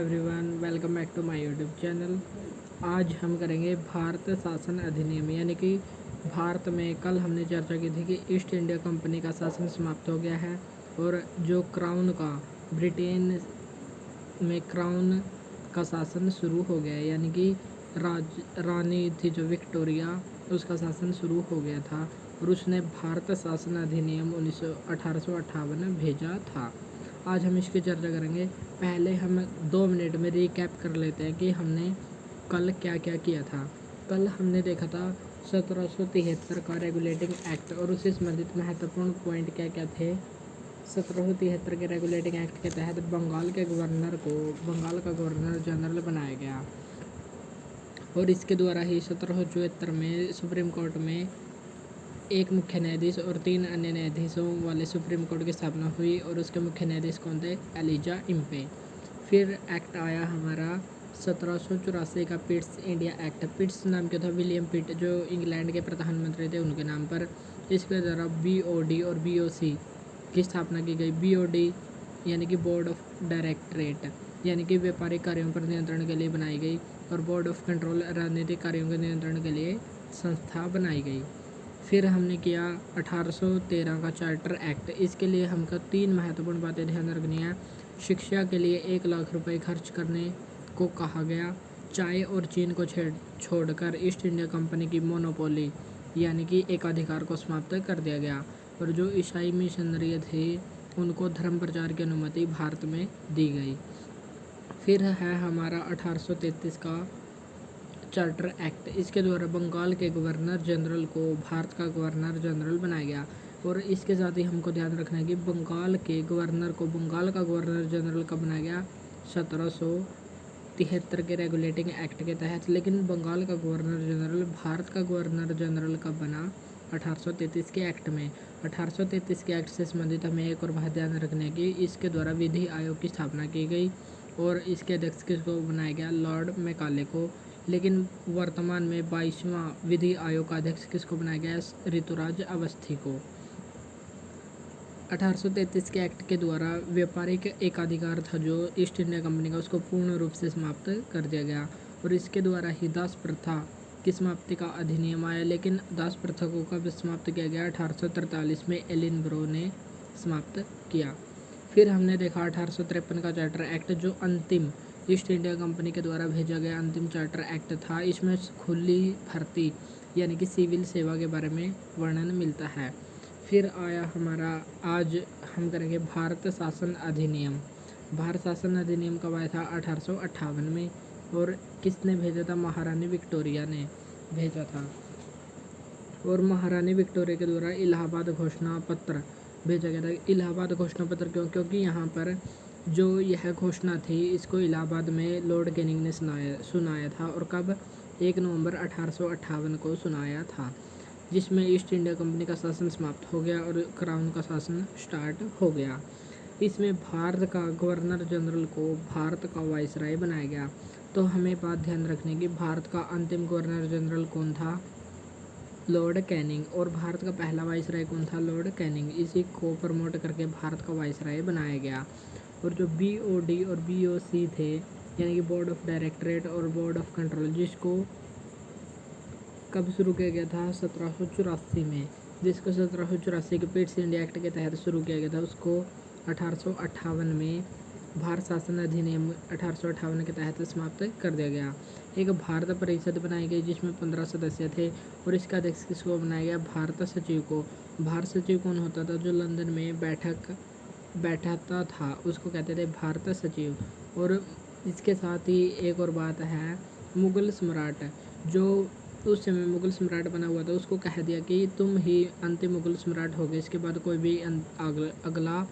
Everyone, welcome back to my YouTube channel. आज हम करेंगे भारत शासन अधिनियम, यानी कि भारत में कल हमने चर्चा की थी कि ईस्ट इंडिया कंपनी का शासन समाप्त हो गया है और जो क्राउन का ब्रिटेन में क्राउन का शासन शुरू हो गया है, यानी कि रानी थी जो विक्टोरिया, उसका शासन शुरू हो गया था और उसने भारत शासन अधिनियम 1858 भेजा था। आज हम इसकी चर्चा करेंगे। पहले हम 2 मिनट में रिकैप कर लेते हैं कि हमने कल क्या क्या किया था। कल हमने देखा था 1773 का रेगुलेटिंग एक्ट और उससे संबंधित महत्वपूर्ण पॉइंट क्या क्या थे। 1773 के रेगुलेटिंग एक्ट के तहत बंगाल का गवर्नर जनरल बनाया गया और इसके द्वारा ही 1774 में सुप्रीम कोर्ट में एक मुख्य न्यायाधीश और 3 अन्य न्यायाधीशों वाले सुप्रीम कोर्ट की स्थापना हुई और उसके मुख्य न्यायाधीश कौन थे? Elijah Impey. फिर एक्ट आया हमारा 1784 का पिट्स इंडिया एक्ट। पिट्स नाम क्या था? विलियम पिट, जो इंग्लैंड के प्रधानमंत्री थे, उनके नाम पर इसके द्वारा BOD और BOC की स्थापना की गई। BOD यानी कि बोर्ड ऑफ डायरेक्टरेट, यानी कि व्यापारिक कार्यों पर नियंत्रण के लिए बनाई गई, और बोर्ड ऑफ कंट्रोल राजनीतिक कार्यों के नियंत्रण के लिए संस्था बनाई गई। फिर हमने किया 1813 का चार्टर एक्ट। इसके लिए हमको 3 महत्वपूर्ण बातें ध्यान रखनी है। शिक्षा के लिए 1 लाख रुपए खर्च करने को कहा गया। चाय और चीन को छोड़कर ईस्ट इंडिया कंपनी की मोनोपोली यानी कि एकाधिकार को समाप्त कर दिया गया और जो ईसाई मिशनरी थे उनको धर्म प्रचार की अनुमति भारत में दी गई। फिर है हमारा 1833 का चार्टर एक्ट। इसके द्वारा बंगाल के गवर्नर जनरल को भारत का गवर्नर जनरल बनाया गया और इसके साथ ही हमको ध्यान रखना है कि बंगाल के गवर्नर को बंगाल का गवर्नर जनरल कब बनाया गया? 1773 के रेगुलेटिंग एक्ट के तहत। लेकिन बंगाल का गवर्नर जनरल भारत का गवर्नर जनरल कब बना? 1833 के एक्ट में। 1833 के एक्ट से संबंधित हमें एक और बात ध्यान रखने की, इसके द्वारा विधि आयोग की स्थापना की गई और इसके अध्यक्ष किसको बनाया गया? लॉर्ड मैकाले को। लेकिन वर्तमान में 22वां विधि आयोग का अध्यक्ष किसको बनाया गया? ऋतुराज अवस्थी को। 1833 के एक्ट के द्वारा व्यापारिक एकाधिकार था जो ईस्ट इंडिया कंपनी का, उसको पूर्ण रूप से समाप्त कर दिया गया और इसके द्वारा ही दास प्रथा की समाप्ति का अधिनियम आया। लेकिन दास प्रथा को कब समाप्त किया गया? 1843 में एलिनब्रो ने समाप्त किया। फिर हमने देखा 1853 का चार्टर एक्ट, जो अंतिम ईस्ट इंडिया कंपनी के द्वारा भेजा गया अंतिम चार्टर एक्ट था। इसमें खुली भर्ती यानी कि सिविल सेवा के बारे में वर्णन मिलता है। फिर आया हमारा, आज हम करेंगे भारत शासन अधिनियम। भारत शासन अधिनियम कब आया था? 1858 में और किसने भेजा था? महारानी विक्टोरिया ने भेजा था और महारानी विक्टोरिया के द्वारा इलाहाबाद घोषणा पत्र भेजा गया था। इलाहाबाद घोषणा पत्र क्यों? क्योंकि यहाँ पर जो यह घोषणा थी इसको इलाहाबाद में लॉर्ड कैनिंग ने सुनाया था और कब? 1 नवंबर 1858 को सुनाया था, जिसमें ईस्ट इंडिया कंपनी का शासन समाप्त हो गया और क्राउन का शासन स्टार्ट हो गया। इसमें भारत का गवर्नर जनरल को भारत का वाइसराय बनाया गया। तो हमें बात ध्यान रखने की, भारत का अंतिम गवर्नर जनरल कौन था? Lord Canning. और भारत का पहला वाइसराय कौन था? Lord Canning. इसी को प्रमोट करके भारत का वाइसराय बनाया गया। और जो BOD और BOC थे, यानी कि बोर्ड ऑफ डायरेक्टरेट और बोर्ड ऑफ कंट्रोल, जिसको कब शुरू किया गया था? 1784 में। जिसको 1784 के पिट्स इंडिया एक्ट के तहत शुरू किया गया था, उसको 1858 में भारत शासन अधिनियम 1858 के तहत समाप्त कर दिया गया। एक भारत परिषद बनाई गई जिसमें 15 सदस्य थे और इसका अध्यक्ष किसको बनाया गया? भारत सचिव को। भारत सचिव कौन होता था? जो लंदन में बैठता था उसको कहते थे भारत सचिव। और इसके साथ ही एक और बात है, मुगल सम्राट, जो उस समय मुगल सम्राट बना हुआ था, उसको कह दिया कि तुम ही अंतिम मुगल सम्राट होगे, इसके बाद कोई भी अगला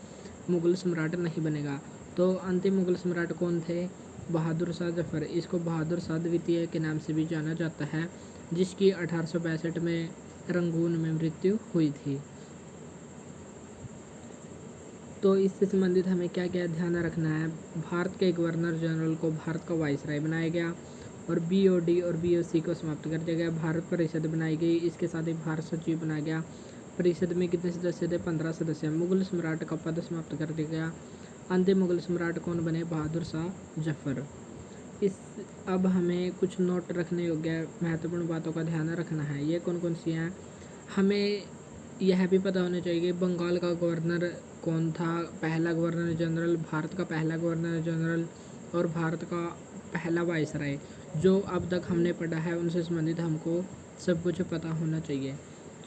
मुगल सम्राट नहीं बनेगा। तो अंतिम मुगल सम्राट कौन थे? बहादुर शाह जफर। इसको बहादुर शाह द्वितीय के नाम से भी जाना जाता है, जिसकी 1862 में रंगून में मृत्यु हुई थी। तो इससे संबंधित हमें क्या क्या ध्यान रखना है? भारत के गवर्नर जनरल को भारत का वाइसराय बनाया गया और BOD और BOC को समाप्त कर दिया गया। भारत परिषद बनाई गई, इसके साथ ही भारत सचिव बनाया गया। परिषद में कितने सदस्य थे? 15 सदस्य। मुगल सम्राट का पद समाप्त कर दिया गया अंतिम मुगल सम्राट कौन बने? बहादुर शाह जफर। अब हमें कुछ नोट रखने योग्य महत्वपूर्ण बातों का ध्यान रखना है। ये कौन कौन सी हैं? हमें यह भी पता होना चाहिए कि बंगाल का गवर्नर कौन था, पहला गवर्नर जनरल, भारत का पहला गवर्नर जनरल और भारत का पहला वाइसराय। जो अब तक हमने पढ़ा है उनसे संबंधित हमको सब कुछ पता होना चाहिए।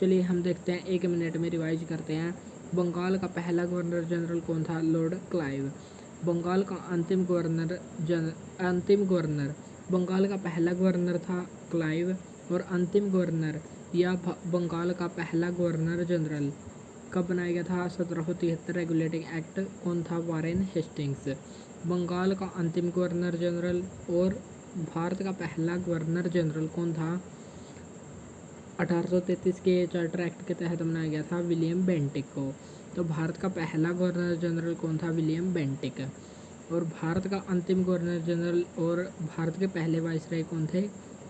चलिए हम देखते हैं, 1 मिनट में रिवाइज करते हैं। बंगाल का पहला गवर्नर जनरल कौन था? Lord Clive. बंगाल का अंतिम गवर्नर बंगाल का पहला गवर्नर था क्लाइव और अंतिम गवर्नर या बंगाल का पहला गवर्नर जनरल कब बनाया गया था? 1773 रेगुलेटिंग एक्ट कौन था? Warren Hastings. बंगाल का अंतिम गवर्नर जनरल और भारत का पहला गवर्नर जनरल कौन था? 1833 के चार्टर एक्ट के तहत बनाया गया था, विलियम बेंटिक को। तो भारत का पहला गवर्नर जनरल कौन था? William Bentinck. और भारत का अंतिम गवर्नर जनरल और भारत के पहले वाइसराय कौन थे?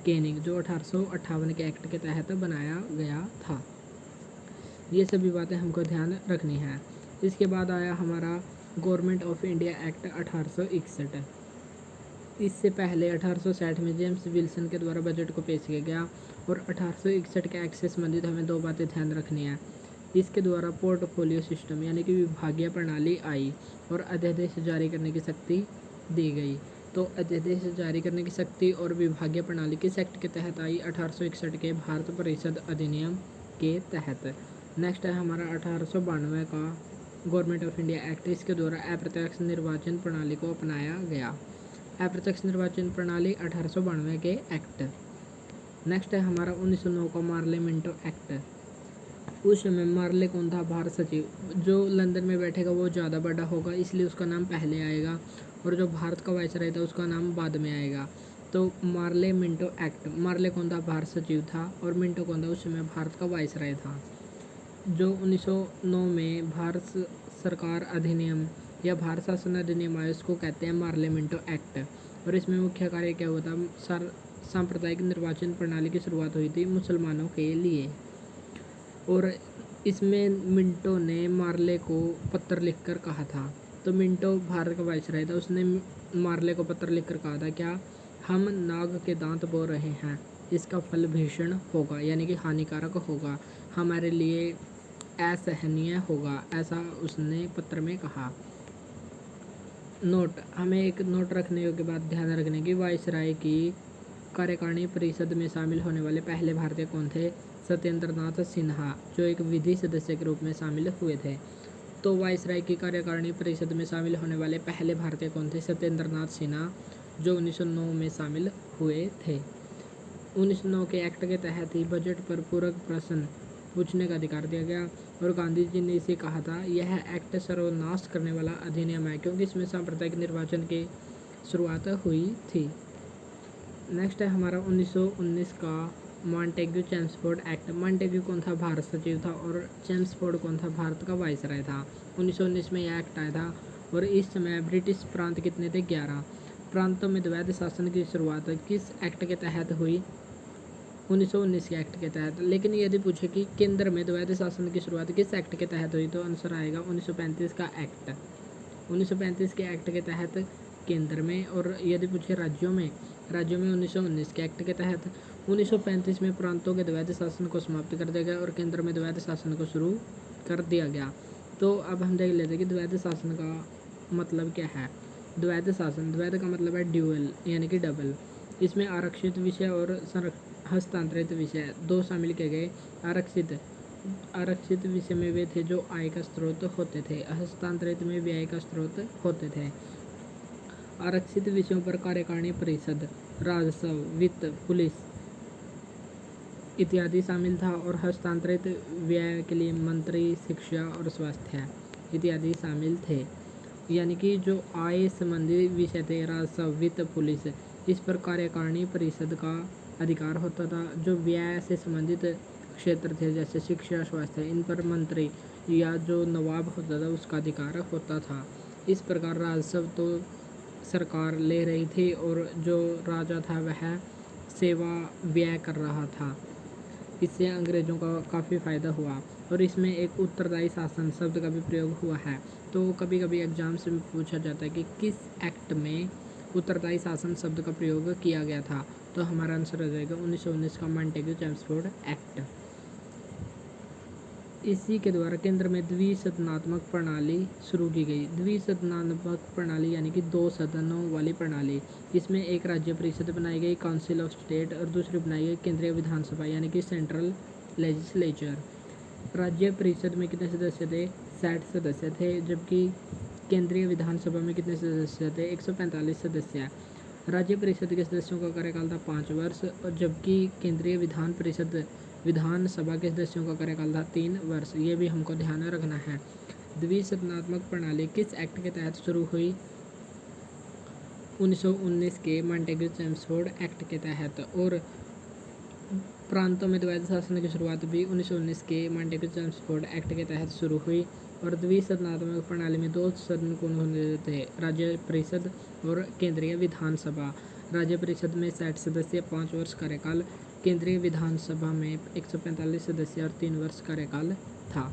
केनिंग, जो 1858 के एक्ट के तहत बनाया गया था। ये सभी बातें हमको ध्यान रखनी है। इसके बाद आया हमारा गवर्नमेंट ऑफ इंडिया एक्ट 1861। इससे पहले 1860 में जेम्स विल्सन के द्वारा बजट को पेश किया गया और 1861 के एक्ट से संबंधित हमें 2 बातें ध्यान रखनी है। इसके द्वारा पोर्टफोलियो सिस्टम यानी कि विभागीय प्रणाली आई और अध्यादेश जारी करने की शक्ति दी गई। तो अध्यादेश जारी करने की शक्ति और विभागीय प्रणाली किस एक्ट के तहत आई? 1861 के भारत परिषद अधिनियम के तहत। नेक्स्ट है हमारा 1892 का गवर्नमेंट ऑफ इंडिया एक्ट। इसके द्वारा अप्रत्यक्ष निर्वाचन प्रणाली को अपनाया गया। अप्रत्यक्ष निर्वाचन प्रणाली 1892 के एक्ट। नेक्स्ट है हमारा 1909 का मार्ले मिंटो एक्ट। उस समय मार्ले कौन था? भारत सचिव। जो लंदन में बैठेगा वो ज़्यादा बड़ा होगा, इसलिए उसका नाम पहले आएगा और जो भारत का वाइसराय था उसका नाम बाद में आएगा। तो मार्ले मिंटो एक्ट। मार्ले कौन था? भारत सचिव था और मिंटो कौन था? उस समय भारत का वाइसराय था। जो 1909 में भारत सरकार अधिनियम या भारत शासन अधिनियम आया उसको कहते हैं मार्ले मिंटो एक्ट। और इसमें मुख्य कार्य क्या हुआ था? सांप्रदायिक निर्वाचन प्रणाली की शुरुआत हुई थी मुसलमानों के लिए। और इसमें मिंटो ने मार्ले को पत्र लिखकर कहा था। तो मिंटो भारत का वाइसराय था, उसने मार्ले को पत्र लिखकर कहा था क्या? हम नाग के दांत बो रहे हैं, इसका फल भीषण होगा यानी कि हानिकारक होगा, हमारे लिए असहनीय होगा, ऐसा उसने पत्र में कहा। नोट, हमें एक नोट रखने योग्य बात ध्यान रखने की, वाइसराय की कार्यकारिणी परिषद में शामिल होने वाले पहले भारतीय कौन थे? सत्येंद्रनाथ सिन्हा, जो एक विधि सदस्य के रूप में शामिल हुए थे। तो वाइसराय की कार्यकारिणी परिषद में शामिल होने वाले पहले भारतीय कौन थे? सत्येंद्रनाथ सिन्हा, जो 1909 में शामिल हुए थे। 1909 के एक्ट के तहत ही बजट पर पूरक प्रश्न पूछने का अधिकार दिया गया और गांधी जी ने इसे कहा था यह एक्ट सर्वनाश करने वाला अधिनियम है, क्योंकि इसमें सांप्रदायिक निर्वाचन की शुरुआत हुई थी। नेक्स्ट है हमारा 1919 का मॉन्टेग्यू चेम्सफोर्ड एक्ट। मॉन्टेग्यू कौन था? भारत सचिव था और चेम्सफोर्ड कौन था? भारत का वाइसराय था। 1919 में यह एक्ट आया था और इस समय ब्रिटिश प्रांत कितने थे? 11 प्रांतों में द्वैध शासन की शुरुआत किस एक्ट के तहत हुई? 1919 के एक्ट के तहत। लेकिन यदि पूछे कि केंद्र में द्वैध शासन की शुरुआत किस एक्ट के तहत हुई, तो आंसर आएगा 1935 का एक्ट। 1935 के एक्ट के तहत केंद्र में। और यदि पूछे राज्यों में 1919 के एक्ट के तहत। 1935 में प्रांतों के द्वैध शासन को समाप्त कर दिया गया और केंद्र में द्वैध शासन को शुरू कर दिया गया। तो अब हम देख लेते हैं कि द्वैध शासन का मतलब क्या है। द्वैध शासन, द्वैध का मतलब है ड्यूअल यानी कि डबल। इसमें आरक्षित विषय और हस्तांतरित विषय 2 शामिल किए गए। आरक्षित विषय में वे थे जो आय का स्रोत होते थे, हस्तांतरित में व्यय का स्रोत होते थे। आरक्षित विषयों पर कार्यकारिणी परिषद, राजस्व, वित्त, पुलिस इत्यादि शामिल था और हस्तांतरित व्यय के लिए मंत्री, शिक्षा और स्वास्थ्य इत्यादि शामिल थे। यानी कि जो आय संबंधी विषय थे, राजस्व, वित्त, पुलिस, इस पर कार्यकारिणी परिषद का अधिकार होता था। जो व्यय से संबंधित क्षेत्र थे जैसे शिक्षा, स्वास्थ्य, इन पर मंत्री या जो नवाब होता था उसका अधिकार होता था। इस प्रकार राजस्व तो सरकार ले रही थी और जो राजा था वह सेवा व्यय कर रहा था। इससे अंग्रेज़ों का काफ़ी फ़ायदा हुआ। और इसमें एक उत्तरदायी शासन शब्द का भी प्रयोग हुआ है। तो कभी कभी एग्जाम्स में पूछा जाता है कि किस एक्ट में उत्तरदायी शासन शब्द का प्रयोग किया गया था। तो हमारा आंसर हो जाएगा 1919 का मॉन्टेग्यू चेम्सफोर्ड एक्ट। इसी के द्वारा केंद्र में द्विसदनात्मक प्रणाली शुरू की गई। द्विसदनात्मक प्रणाली यानी कि 2 सदनों वाली प्रणाली। इसमें एक राज्य परिषद बनाई गई, काउंसिल ऑफ स्टेट, और दूसरी बनाई गई केंद्रीय विधानसभा यानी कि सेंट्रल लेजिस्लेचर। राज्य परिषद में कितने सदस्य थे? 60 सदस्य थे, जबकि केंद्रीय विधानसभा में कितने सदस्य थे? 145 सदस्य। राज्य परिषद के सदस्यों का कार्यकाल था 5 वर्ष, और जबकि केंद्रीय विधानसभा के सदस्यों का कार्यकाल था 3 वर्ष। ये भी हमको ध्यान रखना है। द्विसदनात्मक प्रणाली किस एक्ट के तहत शुरू हुई? 1919 के मॉन्टेग्यू चेम्सफोर्ड एक्ट के तहत। और प्रांतों में द्वैध शासन की शुरुआत भी 1919 के मॉन्टेग्यू चेम्सफोर्ड एक्ट के तहत शुरू हुई। और द्विसदनात्मक प्रणाली में 2 सदन कौन होते थे? राज्य परिषद और केंद्रीय विधानसभा। राज्य परिषद में 60 सदस्य, 5 वर्ष कार्यकाल। केंद्रीय विधानसभा में 145 सदस्य और 3 वर्ष कार्यकाल था।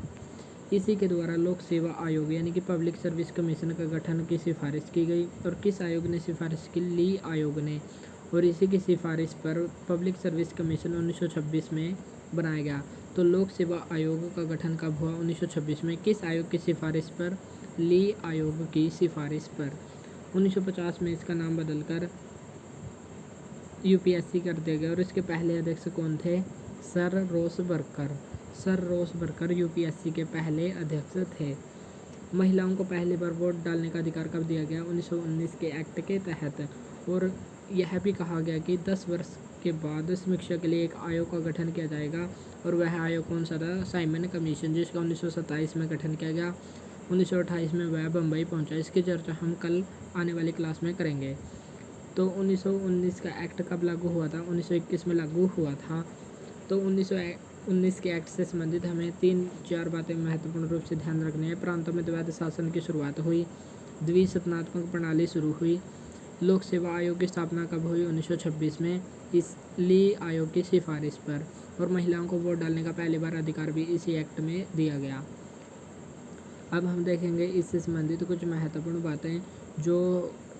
इसी के द्वारा लोक सेवा आयोग यानी कि पब्लिक सर्विस कमीशन का गठन की सिफारिश की गई। और किस आयोग ने सिफारिश की? ली आयोग ने। और इसी की सिफारिश पर पब्लिक सर्विस कमीशन 1926 में बनाया गया। तो लोक सेवा आयोग का गठन कब हुआ? 1926 में। किस आयोग की सिफारिश पर? ली आयोग की सिफारिश पर। 1950 में इसका नाम बदलकर यूपीएससी कर दिया गया। और इसके पहले अध्यक्ष कौन थे? सर रोस बर्कर। सर रोस बर्कर यूपीएससी के पहले अध्यक्ष थे। महिलाओं को पहली बार वोट डालने का अधिकार कब दिया गया? 1919 के एक्ट के तहत। और यह भी कहा गया कि 10 वर्ष के बाद समीक्षा के लिए एक आयोग का गठन किया जाएगा। और वह आयोग कौन सा था? साइमन कमीशन, जिसका 1927 में गठन किया गया। 1928 में वह बम्बई पहुंचा। इसकी चर्चा हम कल आने वाली क्लास में करेंगे। तो 1919 का एक्ट कब लागू हुआ था? 1921 में लागू हुआ था। तो 1919 के एक्ट से संबंधित हमें 3-4 बातें महत्वपूर्ण रूप से ध्यान रखनी है। प्रांतों में द्वैध शासन की शुरुआत हुई। द्विसदनात्मक प्रणाली शुरू हुई। लोक सेवा आयोग की स्थापना कब हुई? 1926 में, इस ली आयोग की सिफारिश पर। और महिलाओं को वोट डालने का पहली बार अधिकार भी इसी एक्ट में दिया गया। अब हम देखेंगे इससे संबंधित कुछ महत्वपूर्ण बातें जो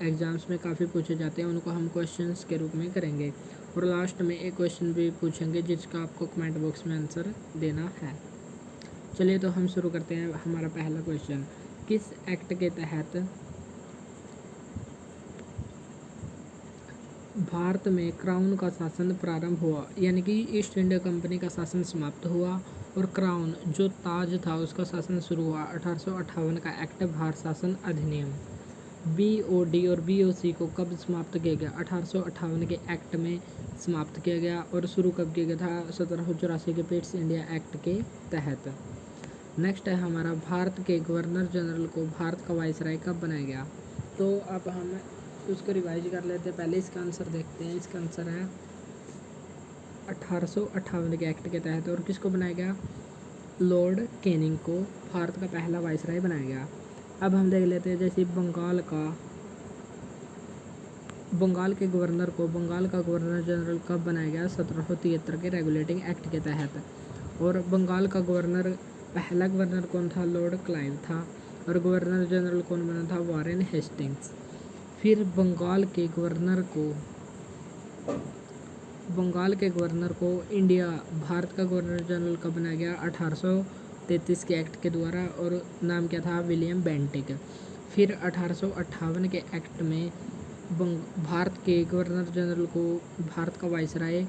एग्ज़ाम्स में काफ़ी पूछे जाते हैं, उनको हम क्वेश्चंस के रूप में करेंगे। और लास्ट में एक क्वेश्चन भी पूछेंगे जिसका आपको कमेंट बॉक्स में आंसर देना है। चलिए तो हम शुरू करते हैं। हमारा पहला क्वेश्चन, किस एक्ट के तहत भारत में क्राउन का शासन प्रारंभ हुआ? यानी कि ईस्ट इंडिया कंपनी का शासन समाप्त हुआ और क्राउन जो ताज था उसका शासन शुरू हुआ। 1858 का एक्ट भारत शासन अधिनियम। बीओडी और बीओसी को कब समाप्त किया गया? 1858 के एक्ट में समाप्त किया गया। और शुरू कब किया गया था? 1784 के पिट्स इंडिया एक्ट के तहत। नेक्स्ट है हमारा, भारत के गवर्नर जनरल को भारत का वाइसराय कब बनाया गया? तो अब हम उसको रिवाइज कर लेते हैं। पहले इसका आंसर देखते हैं। इसका आंसर है 1858 के एक्ट के तहत। और किसको बनाया गया? लॉर्ड कैनिंग को भारत का पहला वाइसराय बनाया गया। अब हम देख लेते हैं जैसे बंगाल के गवर्नर को बंगाल का गवर्नर जनरल कब बनाया गया? 1773 के रेगुलेटिंग एक्ट के तहत। और बंगाल का पहला गवर्नर कौन था? लॉर्ड क्लाइव था। और गवर्नर जनरल कौन बना था? Warren Hastings. फिर बंगाल के गवर्नर को भारत का गवर्नर जनरल कब बनाया गया? 1833 के एक्ट के द्वारा। और नाम क्या था? William Bentinck. फिर 1858 के एक्ट में भारत के गवर्नर जनरल को भारत का वाइसराय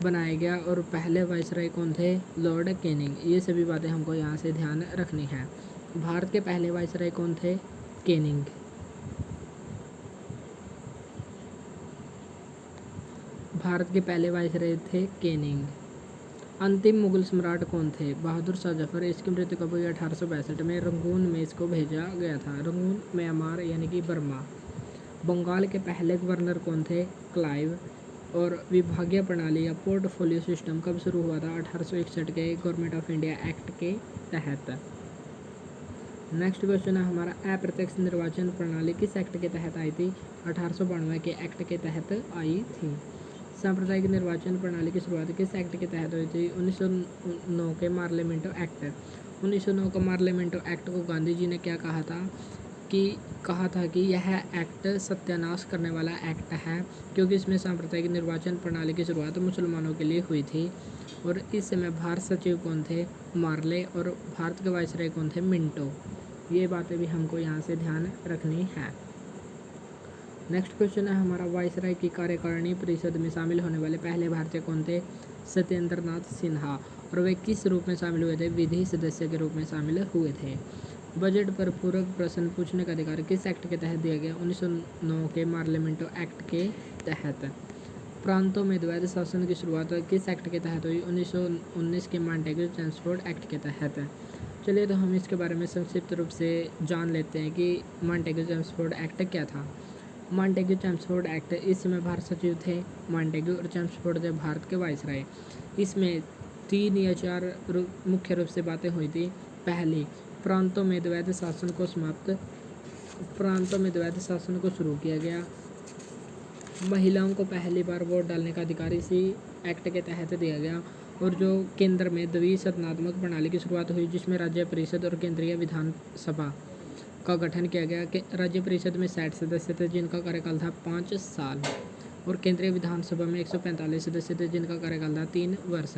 बनाया गया। और पहले वाइसराय कौन थे? Lord Canning. ये सभी बातें हमको यहाँ से ध्यान रखनी है। भारत के पहले वाइसराय कौन थे? कैनिंग। भारत के पहले वाइसराय थे कैनिंग। अंतिम मुगल सम्राट कौन थे? बहादुर शाह जफर। इसकी मृत्यु कब हुई? 1862 में। रंगून में इसको भेजा गया था। रंगून म्यांमार यानी कि बर्मा। बंगाल के पहले गवर्नर कौन थे? क्लाइव। और विभागीय प्रणाली या पोर्टफोलियो सिस्टम कब शुरू हुआ था? 1861 के गवर्नमेंट ऑफ इंडिया एक्ट के तहत। नेक्स्ट क्वेश्चन है हमारा, अप्रत्यक्ष निर्वाचन प्रणाली किस एक्ट के तहत आई थी? 1892 के एक्ट के तहत आई थी। सांप्रदायिक निर्वाचन प्रणाली की शुरुआत किस एक्ट के तहत हुई थी? 1909 के मार्लियामेंटो एक्ट। 1909 का मार्लियामेंटो एक्ट को गांधी जी ने क्या कहा था कि यह एक्ट सत्यानाश करने वाला एक्ट है, क्योंकि इसमें सांप्रदायिक निर्वाचन प्रणाली की शुरुआत मुसलमानों के लिए हुई थी। और इस समय भारत सचिव कौन थे? मार्ले। और भारत के वायसराय कौन थे? मिंटो। ये बातें भी हमको यहाँ से ध्यान रखनी है। नेक्स्ट क्वेश्चन है हमारा, वायसराय की कार्यकारिणी परिषद में शामिल होने वाले पहले भारतीय कौन थे? सत्येंद्रनाथ सिन्हा। और वे किस रूप में शामिल हुए थे? विधि सदस्य के रूप में शामिल हुए थे। बजट पर पूरक प्रश्न पूछने का अधिकार किस एक्ट के तहत दिया गया? 1909 के मार्लियामेंटो एक्ट के तहत। प्रांतों में द्वैध शासन की शुरुआत किस एक्ट के तहत हुई? 1919 के मॉन्टेग्यू-चेम्सफोर्ड एक्ट के तहत। चलिए तो हम इसके बारे में संक्षिप्त रूप से जान लेते हैं कि मॉन्टेग्यू-चेम्सफोर्ड एक्ट क्या था। मॉन्टेग्यू-चेम्सफोर्ड एक्ट, इस समय भारत सचिव थे मॉन्टेग्यू और चेम्सफोर्ड थे भारत के वायसराय। इसमें 3 या 4 मुख्य रूप से बातें हुई थी। पहली, प्रांतों में द्वैध शासन को शुरू किया गया। महिलाओं को पहली बार वोट डालने का अधिकार इसी एक्ट के तहत दिया गया। और जो केंद्र में द्विसदनात्मक प्रणाली की शुरुआत हुई, जिसमें राज्य परिषद और केंद्रीय विधानसभा का गठन किया गया। कि राज्य परिषद में 60 सदस्य थे जिनका कार्यकाल था 5 साल, और केंद्रीय विधानसभा में 145 सदस्य थे जिनका कार्यकाल था 3 वर्ष।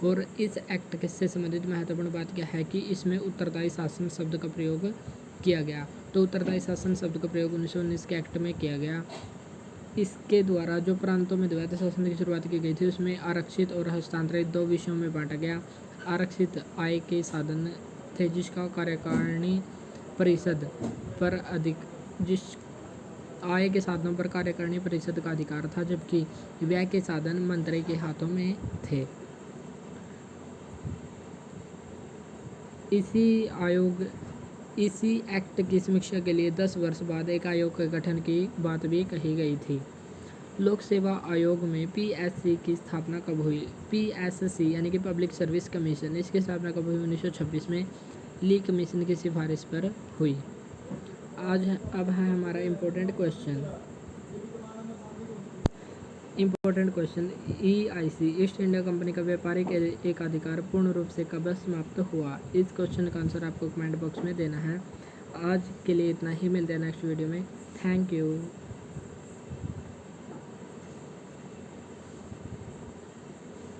और इस एक्ट से संबंधित महत्वपूर्ण बात क्या है कि इसमें उत्तरदायी शासन शब्द का प्रयोग किया गया। तो उत्तरदायी शासन शब्द का प्रयोग 1919 के एक्ट में किया गया। इसके द्वारा जो प्रांतों में द्वैध शासन की शुरुआत की गई थी, उसमें आरक्षित और हस्तांतरित 2 विषयों में बांटा गया। आरक्षित आय के साधन थे जिसका कार्यकारिणी परिषद पर जिस आय के साधनों पर कार्यकारिणी परिषद का अधिकार था, जबकि व्यय के साधन मंत्री के हाथों में थे। इसी एक्ट की समीक्षा के लिए 10 वर्ष बाद एक आयोग के गठन की बात भी कही गई थी। लोक सेवा आयोग में पीएससी की स्थापना कब हुई? पीएससी यानी कि पब्लिक सर्विस कमीशन, इसकी स्थापना कब हुई? 1926 में ली कमीशन की सिफारिश पर हुई। अब है हमारा important question. EIC east India company का व्यापारिक एकाधिकार पूर्ण रूप से कब समाप्त हुआ? इस क्वेश्चन का आंसर आपको कमेंट बॉक्स में देना है। आज के लिए इतना ही, मिलते हैं नेक्स्ट वीडियो में। Thank you.